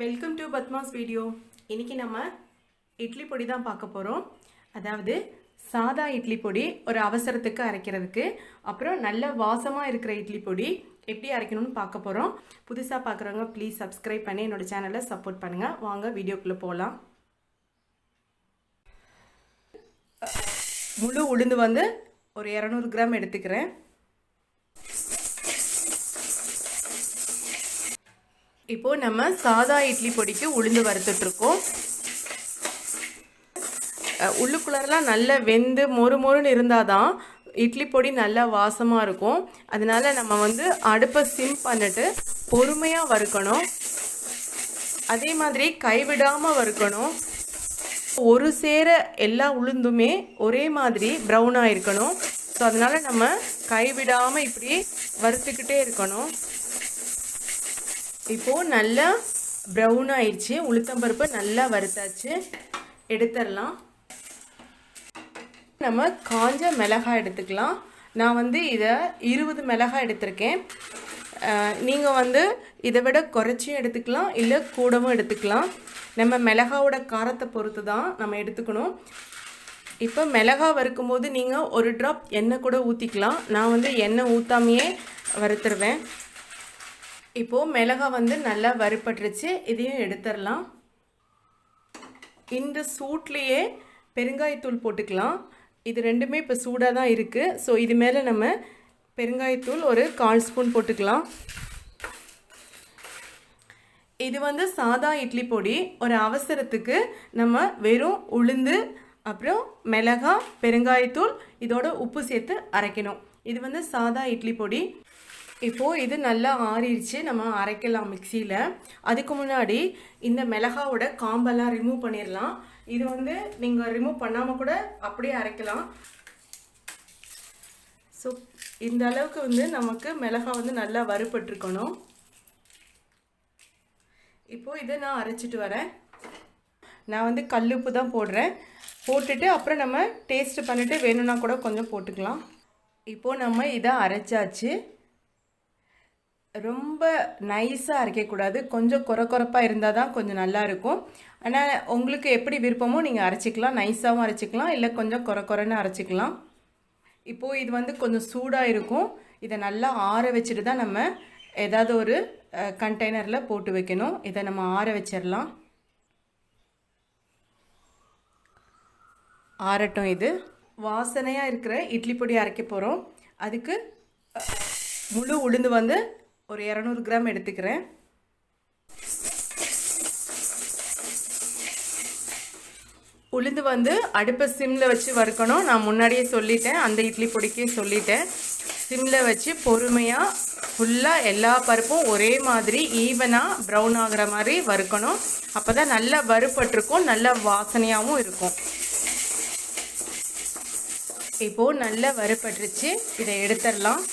Welcome to Padma's video. இன்றைக்கி நம்ம இட்லி பொடி தான் பார்க்க போகிறோம். அதாவது சாதா இட்லி பொடி ஒரு அவசரத்துக்கு அரைக்கிறதுக்கு, அப்புறம் நல்ல வாசமாக இருக்கிற இட்லி பொடி எப்படி அரைக்கணும்னு பார்க்க போகிறோம். புதுசாக பார்க்குறவங்க ப்ளீஸ் சப்ஸ்கிரைப் பண்ணி என்னோடய சேனலை சப்போர்ட் பண்ணுங்கள். வாங்க வீடியோக்குள்ளே போகலாம். முழு உளுந்து வந்து ஒரு 200 கிராம் எடுத்துக்கிறேன். இப்போது நம்ம சாதா இட்லி பொடிக்கு உளுந்து வறுத்துட்ருக்கோம். உள்ளுக்குள்ளரெலாம் நல்லா வெந்து மொறுன்னு இருந்தால் தான் இட்லி பொடி நல்லா வாசமாக இருக்கும். அதனால நம்ம வந்து அடுப்பை சிம் பண்ணிட்டு பொறுமையாக வறுக்கணும். அதே மாதிரி கைவிடாமல் வறுக்கணும். ஒரு சேர எல்லா உளுந்துமே ஒரே மாதிரி ப்ரௌனாக இருக்கணும். ஸோ அதனால் நம்ம கைவிடாமல் இப்படி வறுத்துக்கிட்டே இருக்கணும். இப்போது நல்லா ப்ரௌன் ஆயிடுச்சு. உளுத்தம்பருப்பு நல்லா வறுத்தாச்சு, எடுத்துடலாம். நம்ம காஞ்ச மிளகாய் எடுத்துக்கலாம். நான் வந்து இதை 20 மிளகாய் எடுத்திருக்கேன். நீங்கள் வந்து இதை விட குறைச்சியும் எடுத்துக்கலாம், இல்லை கூடவும் எடுத்துக்கலாம். நம்ம மிளகாவோட காரத்தை பொறுத்து தான் நம்ம எடுத்துக்கணும். இப்போ மிளகாய் வறுக்கும்போது நீங்கள் ஒரு ட்ராப் எண்ணெய் கூட ஊற்றிக்கலாம். நான் வந்து எண்ணெய் ஊற்றாமையே வறுத்துருவேன். இப்போது மிளகாய் வந்து நல்லா வறுப்பட்டுருச்சு, இதையும் எடுத்துடலாம். இந்த சூட்லேயே பெருங்காயத்தூள் போட்டுக்கலாம். இது ரெண்டுமே இப்போ சூடாக தான் இருக்குது. ஸோ இது மேலே நம்ம பெருங்காயத்தூள் ஒரு 1/4 ஸ்பூன் போட்டுக்கலாம். இது வந்து சாதா இட்லி பொடி. ஒரு அவசரத்துக்கு நம்ம வெறும் உளுந்து, அப்புறம் மிளகாய், பெருங்காயத்தூள், இதோட உப்பு சேர்த்து அரைக்கணும். இது வந்து சாதா இட்லி பொடி. இப்போது இது நல்லா ஆறிடுச்சு, நம்ம அரைக்கலாம் மிக்சியில். அதுக்கு முன்னாடி இந்த மிளகாவோட காம்பெல்லாம் ரிமூவ் பண்ணிடலாம். இது வந்து நீங்கள் ரிமூவ் பண்ணாமல் கூட அப்படியே அரைக்கலாம். ஸோ இந்த அளவுக்கு வந்து நமக்கு மிளகாய் வந்து நல்லா வறுபட்டுருக்கணும். இப்போது இதை நான் அரைச்சிட்டு வரேன். நான் வந்து கல்லுப்பு தான் போடுறேன். போட்டுட்டு அப்புறம் நம்ம டேஸ்ட் பண்ணிவிட்டு வேணும்னா கூட கொஞ்சம் போட்டுக்கலாம். இப்போது நம்ம இதை அரைச்சாச்சு. ரொம்ப நைஸாக அரைக்கக்கூடாது, கொஞ்சம் குறப்பாக இருந்தால் தான் கொஞ்சம் நல்லாயிருக்கும். ஆனால் உங்களுக்கு எப்படி விருப்பமோ நீங்கள் அரைச்சிக்கலாம். நைஸாகவும் அரைச்சிக்கலாம், இல்லை கொஞ்சம் குறன்னு அரைச்சிக்கலாம். இப்போது இது வந்து கொஞ்சம் சூடாக இருக்கும். இதை நல்லா ஆற வச்சுட்டு தான் நம்ம ஏதாவது ஒரு கண்டெய்னரில் போட்டு வைக்கணும். இதை நம்ம ஆற வச்சிடலாம். ஆறட்டும். இது வாசனையாக இருக்கிற இட்லி பொடி அரைக்க போகிறோம். அதுக்கு முழு உளுந்து வந்து ஒரு 200 கிராம் எடுத்துக்கிறேன். உளுந்து வந்து அடுப்பை சிம்மில் வச்சு வறுக்கணும். நான் முன்னாடியே சொல்லிட்டேன், அந்த இட்லி பொடிக்கே சொல்லிட்டேன். சிம்மில் வச்சு பொறுமையாக ஃபுல்லாக எல்லா பருப்பும் ஒரே மாதிரி ஈவனாக ப்ரௌன் ஆகிற மாதிரி வறுக்கணும். அப்போ தான் நல்லா வறுபட்டிருக்கும், நல்ல வாசனையாகவும் இருக்கும். இப்போது நல்லா வறுபட்டுருச்சு, இதை எடுத்துடலாம்.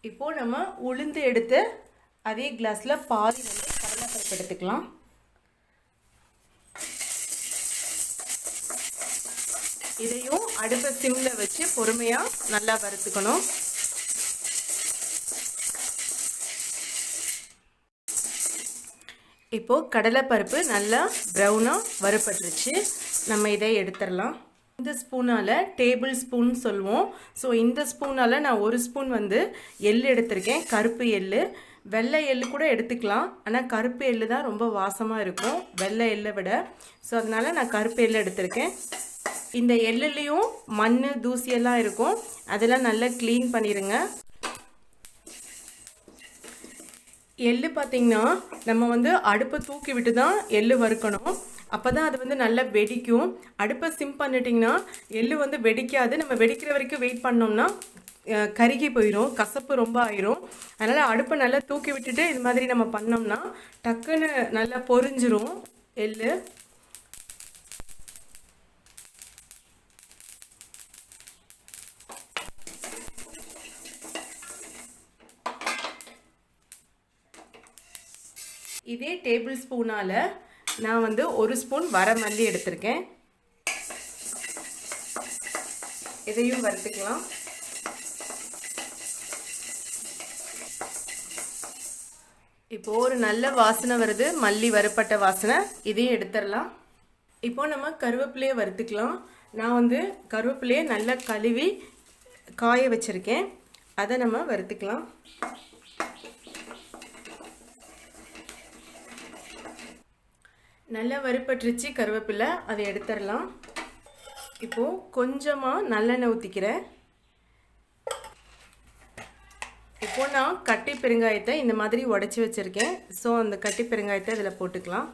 இப்போது நம்ம உளுந்து எடுத்து அதே கிளாஸில் பாதி வந்து கடலைப்பருப்பு எடுத்துக்கலாம். இதையும் அடுப்பை சிம்மில் வச்சு பொறுமையாக நல்லா வறுத்துக்கணும். இப்போது கடலைப்பருப்பு நல்லா ப்ரௌனாக வறுபட்டுருச்சு. நம்ம இதை எடுத்துடலாம். இந்த ஸ்பூனால் டேபிள் ஸ்பூன் சொல்லுவோம். ஸோ இந்த ஸ்பூனால் நான் ஒரு ஸ்பூன் வந்து எள் எடுத்திருக்கேன், கருப்பு எள். வெள்ளை எள் கூட எடுத்துக்கலாம், ஆனால் கருப்பு எள் தான் ரொம்ப வாசமாக இருக்கும் வெள்ளை எள்ளை விட. ஸோ அதனால் நான் கருப்பு எள் எடுத்திருக்கேன். இந்த எள்ளுலேயும் மண் தூசியெல்லாம் இருக்கும், அதெல்லாம் நல்லா க்ளீன் பண்ணிடுங்க. எள்ளு பார்த்திங்கன்னா நம்ம வந்து அடுப்பை தூக்கி விட்டு தான் எள்ளு வறுக்கணும். அப்போ தான் அது வந்து நல்லா வெடிக்கும். அடுப்பை சிம் பண்ணிட்டிங்கன்னா எள்ளு வந்து வெடிக்காது. நம்ம வெடிக்கிற வரைக்கும் வெயிட் பண்ணோம்னா கருகி போயிடும், கசப்பு ரொம்ப ஆயிரும். அதனால் அடுப்பை நல்லா தூக்கி விட்டுட்டு இது மாதிரி நம்ம பண்ணோம்னா டக்குன்னு நல்லா பொரிஞ்சிரும் எள்ளு. இதே டேபிள் ஸ்பூனால் நான் வந்து ஒரு ஸ்பூன் வரமல்லி எடுத்திருக்கேன். இதையும் வறுத்துக்கலாம். இப்போது ஒரு நல்ல வாசனை வருது, மல்லி வறுப்பட்ட வாசனை. இதையும் எடுத்துடலாம். இப்போது நம்ம கருவேப்பிலையை வறுத்துக்கலாம். நான் வந்து கருவேப்பிலையை நல்லா கழுவி காய வச்சுருக்கேன். அதை நம்ம வறுத்துக்கலாம். நல்லா வறுப்பட்டுருச்சு கருவேப்பிலை, அதை எடுத்துடலாம். இப்போது கொஞ்சமாக நல்லெண்ணெய் ஊற்றிக்கிறேன். இப்போது நான் கட்டி பெருங்காயத்தை இந்த மாதிரி உடச்சி வச்சுருக்கேன். ஸோ அந்த கட்டி பெருங்காயத்தை இதில் போட்டுக்கலாம்.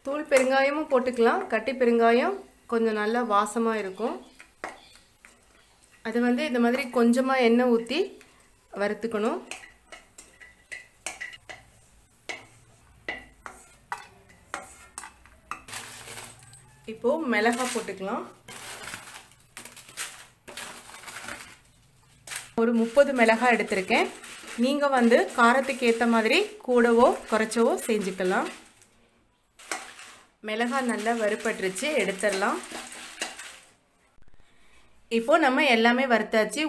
தூள் பெருங்காயமும் போட்டுக்கலாம். கட்டி பெருங்காயம் கொஞ்சம் நல்லா வாசமாக இருக்கும். அது வந்து இந்த மாதிரி கொஞ்சமாக எண்ணெய் ஊற்றி வறுத்துக்கணும். இப்போது மிளகாய் போட்டுக்கலாம். ஒரு 30 மிளகாய் எடுத்திருக்கேன். நீங்கள் வந்து காரத்துக்கு ஏற்ற மாதிரி கூடவோ குறைச்சவோ செஞ்சுக்கலாம். மிளகாய் நல்லா வறுப்பட்டுருச்சு, எடுத்துடலாம். இப்போது நம்ம எல்லாமே வறுத்தாச்சு.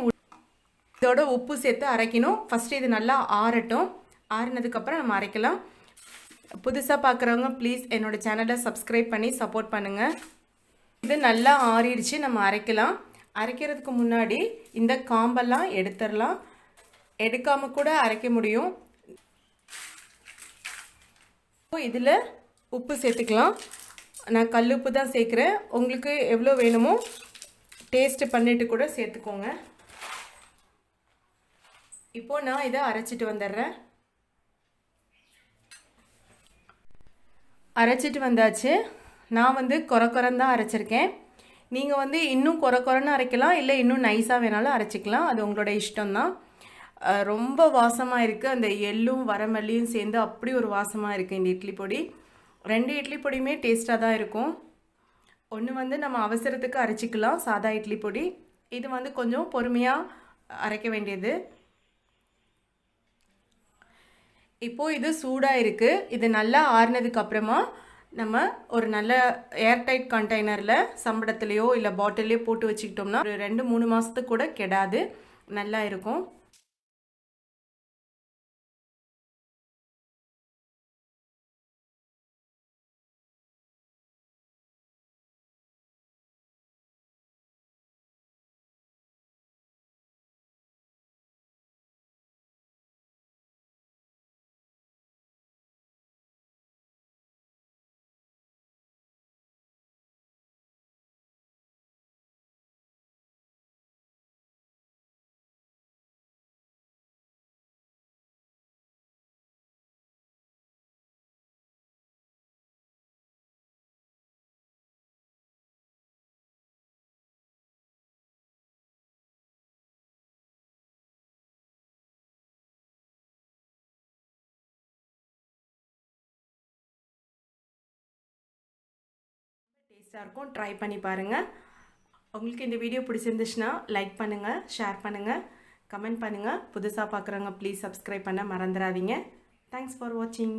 இதோட உப்பு சேர்த்து அரைக்கணும். ஃபஸ்ட்டு இது நல்லா ஆறட்டும். ஆறினதுக்கப்புறம் நம்ம அரைக்கலாம். புதுசாக பார்க்குறவங்க ப்ளீஸ் என்னோடய சேனலை சப்ஸ்கிரைப் பண்ணி சப்போர்ட் பண்ணுங்கள். இது நல்லா ஆறிடுச்சு, நம்ம அரைக்கலாம். அரைக்கிறதுக்கு முன்னாடி இந்த காம்பெல்லாம் எடுத்துடலாம். எடுக்காமல் கூட அரைக்க முடியும். இதில் உப்பு சேர்த்துக்கலாம். நான் கல் உப்பு தான் சேர்க்குறேன். உங்களுக்கு எவ்வளோ வேணுமோ டேஸ்ட்டு பண்ணிவிட்டு கூட சேர்த்துக்கோங்க. இப்போது நான் இதை அரைச்சிட்டு வந்துடுறேன். அரைச்சிட்டு வந்தாச்சு. நான் வந்து குறக்குறந்தான் அரைச்சிருக்கேன். நீங்கள் வந்து இன்னும் குறன்னு அரைக்கலாம், இல்லை இன்னும் நைஸாக வேணாலும் அரைச்சிக்கலாம். அது உங்களோட இஷ்டம்தான். ரொம்ப வாசமாக இருக்குது. அந்த எள்ளும் வரமல்லியும் சேர்ந்து அப்படி ஒரு வாசமாக இருக்குது இந்த இட்லி பொடி. 2 இட்லி பொடியுமே டேஸ்ட்டாக தான் இருக்கும். ஒன்று வந்து நம்ம அவசரத்துக்கு அரைச்சிக்கலாம், சாதா இட்லி பொடி. இது வந்து கொஞ்சம் பொறுமையாக அரைக்க வேண்டியது. இப்போது இது சூடாக இருக்குது. இது நல்லா ஆறுனதுக்கப்புறமா நம்ம ஒரு நல்ல ஏர்டைட் கண்டெய்னரில் சம்படத்துலேயோ இல்லை பாட்டிலையோ போட்டு வச்சுக்கிட்டோம்னா ஒரு 2-3 மாதத்துக்கு கூட கெடாது, நல்லா இருக்கும். டேஸ்ட்டாக இருக்கும். ட்ரை பண்ணி பாருங்கள். உங்களுக்கு இந்த வீடியோ பிடிச்சிருந்துச்சுன்னா லைக் பண்ணுங்கள், ஷேர் பண்ணுங்கள், கமெண்ட் பண்ணுங்கள். புதுசாக பார்க்குறவங்க ப்ளீஸ் சப்ஸ்கிரைப் பண்ண மறந்துடாதீங்க. தேங்க்ஸ் ஃபார் வாட்சிங்.